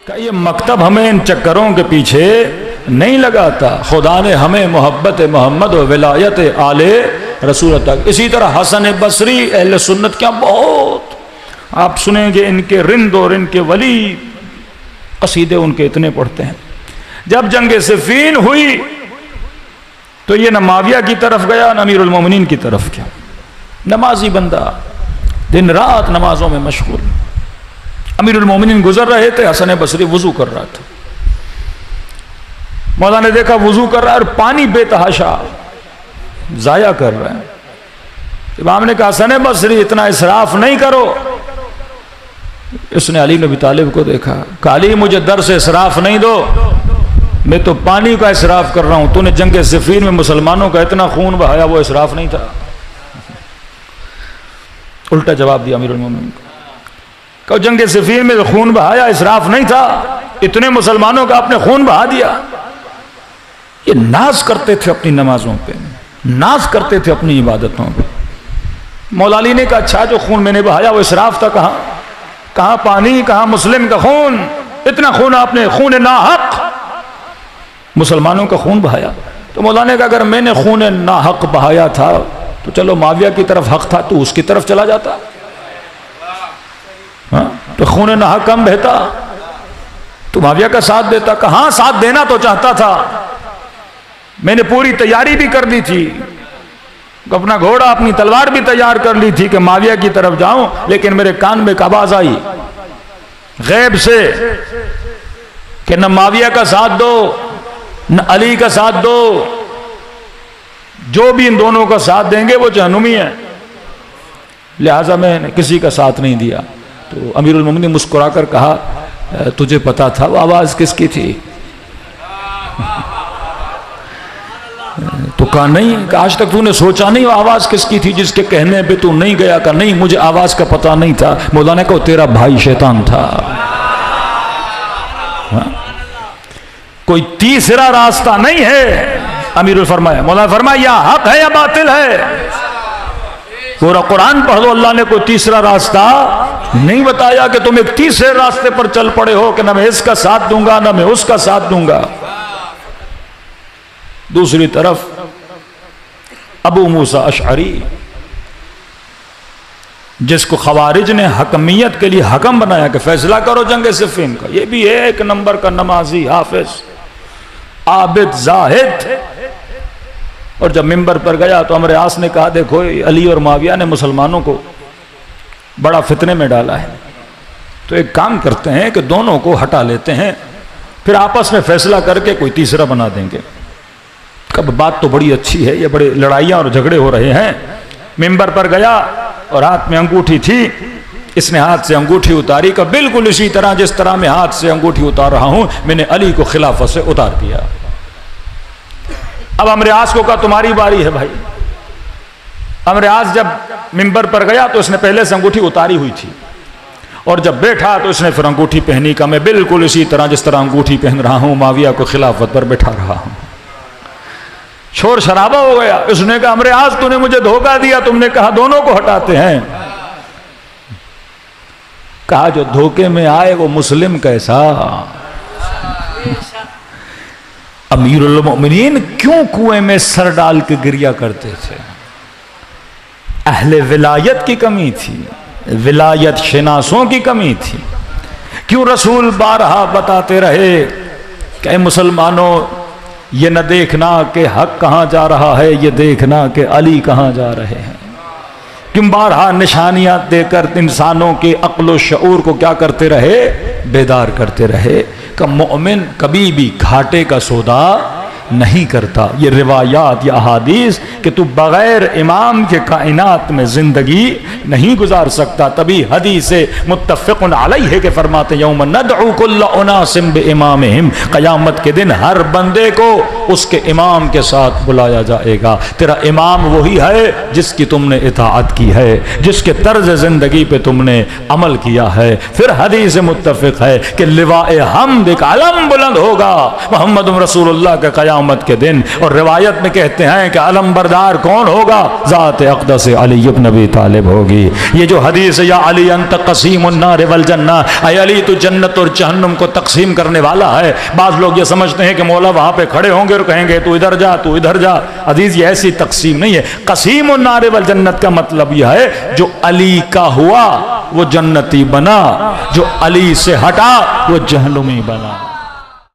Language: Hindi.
ये मकतब हमें इन चक्करों के पीछे नहीं लगाता। खुदा ने हमें मोहब्बत मोहम्मद और विलायत आले रसूल तक। इसी तरह हसन बसरी अहले सुन्नत क्या बहुत आप सुनेंगे, इनके रिंद और इनके वली कसीदे उनके इतने पढ़ते हैं। जब जंग सिफीन हुई तो ये न माविया की तरफ गया न अमीरुल मोमिनीन की तरफ गया। नमाजी बंदा, दिन रात नमाजों में मशगूल। अमीरुल मोमिनीन गुजर रहे थे, हसन बसरी वजू कर रहा था। मौला ने देखा वजू कर रहा है और पानी बेतहाशा जाया कर रहा है। इमाम ने कहा हसन बसरी इतना इसराफ नहीं करो। इसने अली नबी तालिब को देखा, कहा अली मुझे दर से इसराफ नहीं दो, मैं तो पानी का इसराफ कर रहा हूं। तूने जंग सिफीन में मुसलमानों का इतना खून बहाया, वो इसराफ नहीं था। उल्टा जवाब दिया अमीरुल मोमिनीन को, कहा जंग सिफीन में खून बहाया इसराफ नहीं था, इतने मुसलमानों का आपने खून बहा दिया। ये नाज करते थे अपनी नमाजों पे, नाज करते थे अपनी इबादतों पे। मौला अली ने कहा अच्छा जो खून मैंने बहाया वो इसराफ था? कहां पानी, कहां मुस्लिम का खून? इतना खून आपने, खून नाहक मुसलमानों का खून बहाया। तो मौला ने कहा अगर मैंने खून नाहक बहाया था तो चलो माविया की तरफ हक था, तो उसकी तरफ चला जाता। हाँ? तो खून नाहक कम बहता तो माविया का साथ देता। कहां साथ देना तो चाहता था, मैंने पूरी तैयारी भी कर ली थी, अपना घोड़ा अपनी तलवार भी तैयार कर ली थी कि माविया की तरफ जाऊं, लेकिन मेरे कान में एक आवाज आई गैब से कि न माविया का साथ दो न अली का साथ दो, जो भी इन दोनों का साथ देंगे वो जहन्नुमी है। लिहाजा मैंने किसी का साथ नहीं दिया। तो अमीरुल मोमिनीन ने मुस्कुराकर कहा तुझे पता था वो आवाज किसकी थी? तो कहा नहीं, आज तक तूने सोचा नहीं वो आवाज किसकी थी जिसके कहने पे तू नहीं गया? का नहीं, मुझे आवाज का पता नहीं था। मौला ने कहा तेरा भाई शैतान था। हाँ? कोई तीसरा रास्ता नहीं है। अमीरुल फरमाया, मौला फरमाया या हक है या बातिल है। पूरा कुरान पढ़ लो, अल्लाह ने कोई तीसरा रास्ता नहीं बताया कि तुम एक तीसरे रास्ते पर चल पड़े हो कि न मैं इसका साथ दूंगा न मैं उसका साथ दूंगा। दूसरी तरफ अबू मूसा अशअरी, जिसको खवारिज ने हकमियत के लिए हकम बनाया कि फैसला करो जंग सिफीन का, ये भी है एक नंबर का नमाजी, हाफिज, आबिद, जाहिद। और जब मिंबर पर गया तो अमर आस ने कहा देखो अली और माविया ने मुसलमानों को बड़ा फितने में डाला है, तो एक काम करते हैं कि दोनों को हटा लेते हैं, फिर आपस में फैसला करके कोई तीसरा बना देंगे। कब बात तो बड़ी अच्छी है, ये बड़े लड़ाइयाँ और झगड़े हो रहे हैं। मिंबर पर गया और हाथ में अंगूठी थी, इसने हाथ से अंगूठी उतारी का बिल्कुल इसी तरह जिस तरह मैं हाथ से अंगूठी उतार रहा हूं, मैंने अली को खिलाफत से उतार दिया। अब अमर आस को कहा तुम्हारी बारी है भाई। अमर आस जब मिंबर पर गया तो इसने पहले से अंगूठी उतारी हुई थी, और जब बैठा तो इसने फिर अंगूठी पहनी का मैं बिल्कुल इसी तरह जिस तरह अंगूठी पहन रहा हूं माविया को खिलाफत पर बैठा रहा हूं। शोर शराबा हो गया। उसने कहा अमर आस तूने मुझे धोखा दिया, तुमने कहा दोनों को हटाते हैं। कहा जो धोखे में आए वो मुस्लिम कैसा। अमीरुल मोमिनीन क्यों कुएं में सर डाल के गिरिया करते थे? अहले विलायत की कमी थी, विलायत शनासों की कमी थी। क्यों रसूल बारहा बताते रहे कि मुसलमानों ये न देखना कि हक कहां जा रहा है, ये देखना कि अली कहां जा रहे हैं। क्यों बारहा निशानियां देकर इंसानों के अक्ल शऊर को क्या करते रहे? बेदार करते रहे कि मोमिन कभी भी घाटे का सौदा नहीं करता। ये रिवायात या अहादीस कि तू बगैर इमाम के कायनात में जिंदगी नहीं गुजार सकता। तभी हदीस मुत्तफ़िक़ुन अलैहि के फरमाते यौम नदउ कुल्ल उनासिम बिइमामिहिम, क़यामत के दिन हर बंदे को उसके इमाम के साथ बुलाया जाएगा। तेरा इमाम वही है जिसकी तुमने इताअत की है, जिसके तर्ज जिंदगी पे तुमने अमल किया है। फिर हदीस मुत्तफ़िक़ है कि लिवाए हम्द का अलम बुलंद होगा मोहम्मद रसूलुल्लाह के क़यामत क़यामत के दिन। और रिवायत में कहते हैं कि अलमबरदार कौन होगा? ज़ात अक़दस अली इब्न अबी तालिब होगी। ये जो हदीस या अली अंत क़सीमुन नार वल जन्ना, ऐ अली तू जन्नत और जहन्नुम को तकसीम करने वाला है। बाज़ लोग ये समझते हैं कि मौला वहाँ पे खड़े होंगे और कहेंगे तू इधर जा तू इधर जा। अजीज ये ऐसी तकसीम नहीं है। क़सीमुन नार वल जन्नत का मतलब यह है जो अली का हुआ वो जन्नती बना, जो अली से हटा वो जहन्नुमी बना।